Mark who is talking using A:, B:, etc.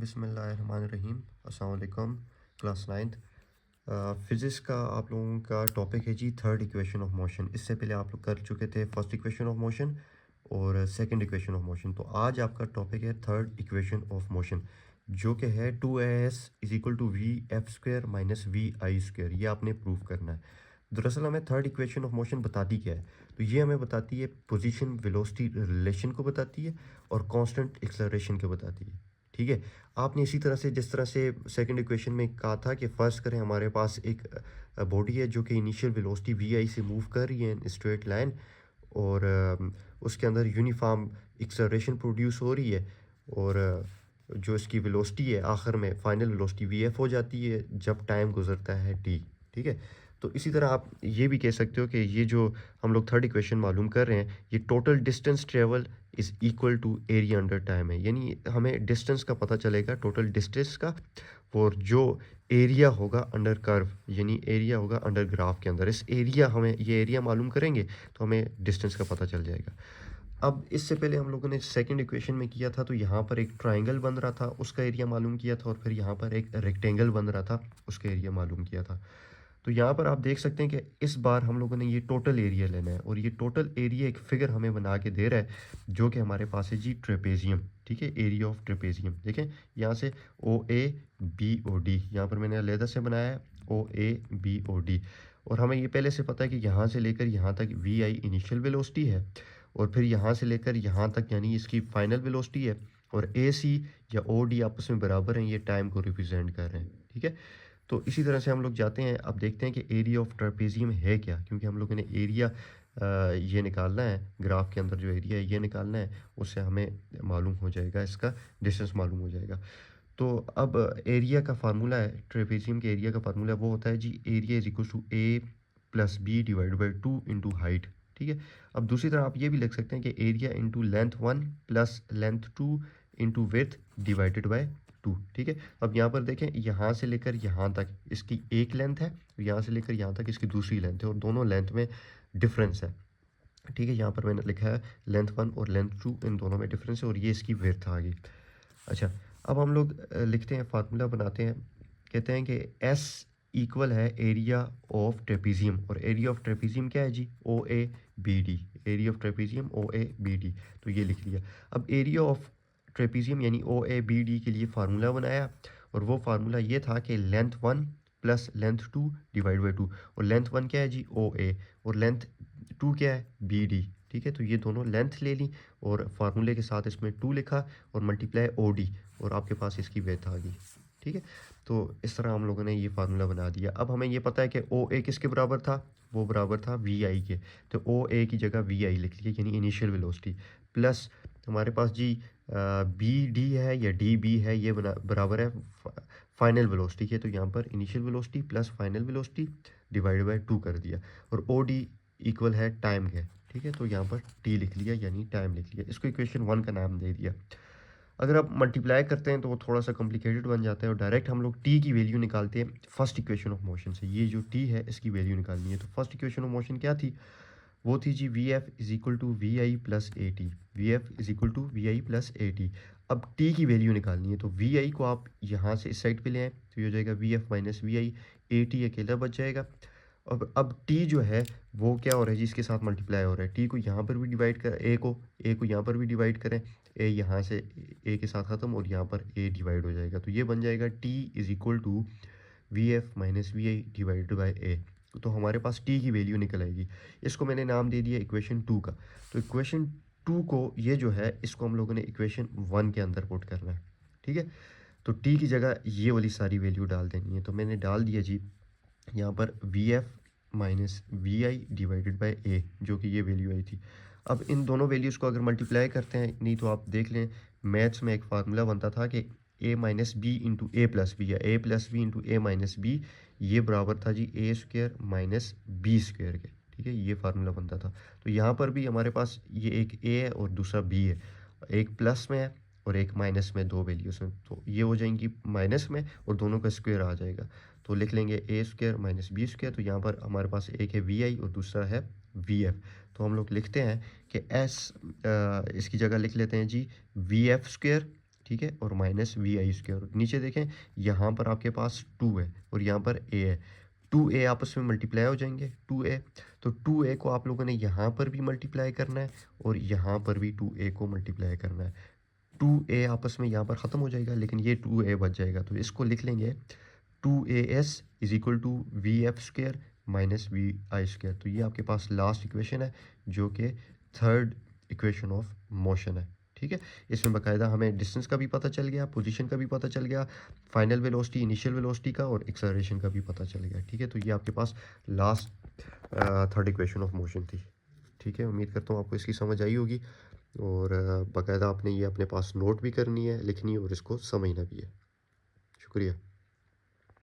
A: बिस्मिल्लाहिर्रहमानिर्रहीम। अस्सलाम वालेकुम। क्लास नाइन्थ फिज़िक्स का आप लोगों का टॉपिक है जी थर्ड इक्वेशन ऑफ मोशन। इससे पहले आप लोग कर चुके थे फर्स्ट इक्वेशन ऑफ मोशन और सेकंड इक्वेशन ऑफ मोशन। तो आज आपका टॉपिक है थर्ड इक्वेशन ऑफ मोशन, जो कि है 2as is equal to we f square minus we i square. ये आपने प्रूव करना है। दरअसल हमें थर्ड इक्वेशन ऑफ मोशन बताती क्या है? तो ये हमें बताती है पोजीशन वेलोसिटी रिलेशन को बताती है और कांस्टेंट एक्सेलरेशन को बताती है। ठीक है। आपने इसी तरह से जिस तरह से सेकंड इक्वेशन में कहा था कि फर्स्ट करें हमारे पास एक बॉडी है जो कि इनिशियल वेलोसिटी वी आई से मूव कर रही है स्ट्रेट लाइन, और उसके अंदर यूनिफॉर्म एक्सेलरेशन प्रोड्यूस हो रही है, और जो इसकी वेलोसिटी है आखिर में फाइनल वेलोसिटी वी एफ हो जाती है जब टाइम गुजरता है टी। ठीक है। तो इसी तरह आप ये भी कह सकते हो कि ये जो हम लोग थर्ड इक्वेशन मालूम कर रहे हैं, ये total distance travel is equal to area under time है। यानी हमें डिस्टेंस का पता चलेगा, टोटल डिस्टेंस का, और जो एरिया होगा अंडर कर्व, यानी एरिया होगा अंडर ग्राफ के अंदर। इस एरिया हमें ये एरिया मालूम करेंगे तो हमें डिस्टेंस का पता चल जाएगा। अब इससे पहले हम लोगों ने सेकंड इक्वेशन में किया था, तो यहाँ पर एक ट्रायंगल बन रहा था, उसका एरिया मालूम किया था, और फिर यहाँ पर एक रेक्टेंगल बन रहा था, उसका एरिया मालूम किया था। तो यहाँ पर आप देख सकते हैं कि इस बार हम लोगों ने ये टोटल एरिया लेना है, और ये टोटल एरिया एक फिगर हमें बना के दे रहा है जो कि हमारे पास है जी ट्रेपेजियम। ठीक है, एरिया ऑफ ट्रेपेजियम। देखें यहाँ से ओ ए बी ओ डी, यहाँ पर मैंने अलहदा से बनाया है ओ ए बी ओ डी, और हमें ये पहले से पता है कि यहाँ से लेकर यहाँ तक वी आई इनिशियल वेलोसिटी है, और फिर यहाँ से लेकर यहाँ तक यानी इसकी फाइनल वेलोसिटी है, और ए सी या ओ डी आपस में बराबर हैं, ये टाइम को रिप्रेजेंट कर रहे हैं। ठीक है। तो इसी तरह से हम लोग जाते हैं, अब देखते हैं कि एरिया ऑफ ट्रेपेजियम है क्या, क्योंकि हम लोगों ने एरिया ये निकालना है, ग्राफ के अंदर जो एरिया है ये निकालना है, उससे हमें मालूम हो जाएगा, इसका डिस्टेंस मालूम हो जाएगा। तो अब एरिया का फार्मूला है, ट्रेपेजियम के एरिया का फार्मूला वो होता है जी area is equal to A plus B divide by 2 into height. ठीक है। अब दूसरी तरह आप ये भी लिख सकते हैं कि area into length 1 plus length 2 into width divided by 2। ठीक है। अब यहाँ पर देखें, यहाँ से लेकर यहाँ तक इसकी एक लेंथ है, यहाँ से लेकर यहाँ तक इसकी दूसरी लेंथ है, और दोनों लेंथ में डिफरेंस है। ठीक है। यहाँ पर मैंने लिखा है लेंथ 1 और लेंथ 2, इन दोनों में डिफरेंस है, और ये इसकी विड्थ आ गई। अच्छा, अब हम लोग लिखते हैं, फार्मूला बनाते हैं। कहते हैं कि S इक्वल है एरिया ऑफ ट्रेपेजियम, और एरिया ऑफ ट्रेपेजियम क्या है जी O A B D. Area of trapezium O A B D, तो ये लिख लिया। अब एरिया ऑफ ट्रेपेजियम यानी ओ ए बी डी के लिए फार्मूला बनाया, और वो फार्मूला ये था कि length 1 plus length 2 divide by 2, और लेंथ 1 क्या है जी ओ ए, और लेंथ 2 क्या है बी डी। ठीक है। तो ये दोनों लेंथ ले ली, और फार्मूले के साथ इसमें 2 लिखा, और मल्टीप्लाई ओ डी, और आपके पास इसकी विड्थ आ गई। ठीक है। तो इस तरह हम लोगों ने ये फार्मूला बना दिया। अब हमें ये पता है कि ओ ए किसके बराबर था, वो बराबर था वी आई के, तो ओ ए की जगह वी आई लिख लिया, यानी इनिशियल वेलोसिटी, प्लस हमारे पास जी बी डी है या डी बी है, ये बराबर है फाइनल वेलोसिटी के, तो यहाँ पर initial velocity plus final velocity divide by 2 कर दिया, और ओ डी इक्वल है टाइम के। ठीक है। तो यहाँ पर टी लिख लिया, यानी टाइम लिख लिया, इसको इक्वेशन 1 का नाम दे दिया। अगर आप मल्टीप्लाई करते हैं तो वो थोड़ा सा कॉम्प्लिकेटेड बन जाता है, और डायरेक्ट हम लोग टी की वैल्यू निकालते हैं फर्स्ट इक्वेशन ऑफ मोशन से। ये जो टी है इसकी वैल्यू निकालनी है, तो फर्स्ट इक्वेशन ऑफ मोशन क्या थी, वो थी जी V F is equal to V I plus A T. V F is equal to V I plus A T. अब टी की वैल्यू निकालनी है, तो वी आई को आप यहाँ से इस साइड पे ले आए, तो ये हो जाएगा v F minus we i, a t अकेला बच जाएगा। अब टी जो है वो क्या हो रहा है जी, इसके साथ मल्टीप्लाई हो रहा है, टी को यहाँ पर भी डिवाइड कर, ए को यहाँ पर भी डिवाइड करें, ए यहाँ से ए के साथ ख़त्म, और यहाँ पर ए डिवाइड हो जाएगा, तो ये बन जाएगा T is equal to V F minus we I divided by A. तो हमारे पास टी की वैल्यू निकल आएगी। इसको मैंने नाम दे दिया इक्वेशन 2 का। तो इक्वेशन 2 को ये जो है इसको हम लोगों ने इक्वेशन 1 के अंदर पुट करना है। ठीक है। तो टी की जगह ये वाली सारी वैल्यू डाल देनी है, तो मैंने डाल दिया जी यहाँ पर V F minus we I divided by A, जो कि ये वैल्यू आई थी। अब इन दोनों वैल्यूज़ को अगर मल्टीप्लाई करते हैं, नहीं तो आप देख लें मैथ्स में एक फार्मूला बनता था कि ए माइनस बी इंटू ए प्लस बी, या ए प्लस बी इंटू ए माइनस बी, ये बराबर था जी ए स्क्वायर माइनस बी स्क्वायर के। ठीक है, ये फार्मूला बनता था। तो यहाँ पर भी हमारे पास ये एक ए है और दूसरा बी है, एक प्लस में है और एक माइनस में, दो वैल्यूज़ में, तो ये हो जाएंगी माइनस में, और दोनों का स्क्वायर आ जाएगा, तो लिख लेंगे ए स्क्वायर माइनस बी स्क्वायर। तो यहाँ पर हमारे पास एक है वी आई और दूसरा है वी एफ। तो हम लोग लिखते हैं कि एस इसकी जगह लिख लेते हैं जी वी एफ स्क्वायर। ठीक है, और माइनस वी आई स्क्वायर। नीचे देखें, यहाँ पर आपके पास 2 है और यहाँ पर ए है। 2a आपस में मल्टीप्लाई हो जाएंगे, 2a। तो 2a को आप लोगों ने यहाँ पर भी मल्टीप्लाई करना है और यहाँ पर भी 2a को मल्टीप्लाई करना है। 2a आपस में यहाँ पर ख़त्म हो जाएगा, लेकिन ये 2a बच जाएगा, तो इसको लिख लेंगे 2as is equal to we f square minus we i square. तो ये आपके पास लास्ट इक्वेशन है जो कि थर्ड इक्वेशन ऑफ मोशन है। ठीक है, इसमें बाकायदा हमें डिस्टेंस का भी पता चल गया, पोजीशन का भी पता चल गया, फाइनल वेलोसिटी, इनिशियल वेलोसिटी का और एक्सेलरेशन का भी पता चल गया। ठीक है, तो ये आपके पास last third equation of motion थी। ठीक है, उम्मीद करता हूँ आपको इसकी समझ आई होगी और बाकायदा आपने ये अपने पास नोट भी करनी है, लिखनी है और इसको समझना भी है। शुक्रिया।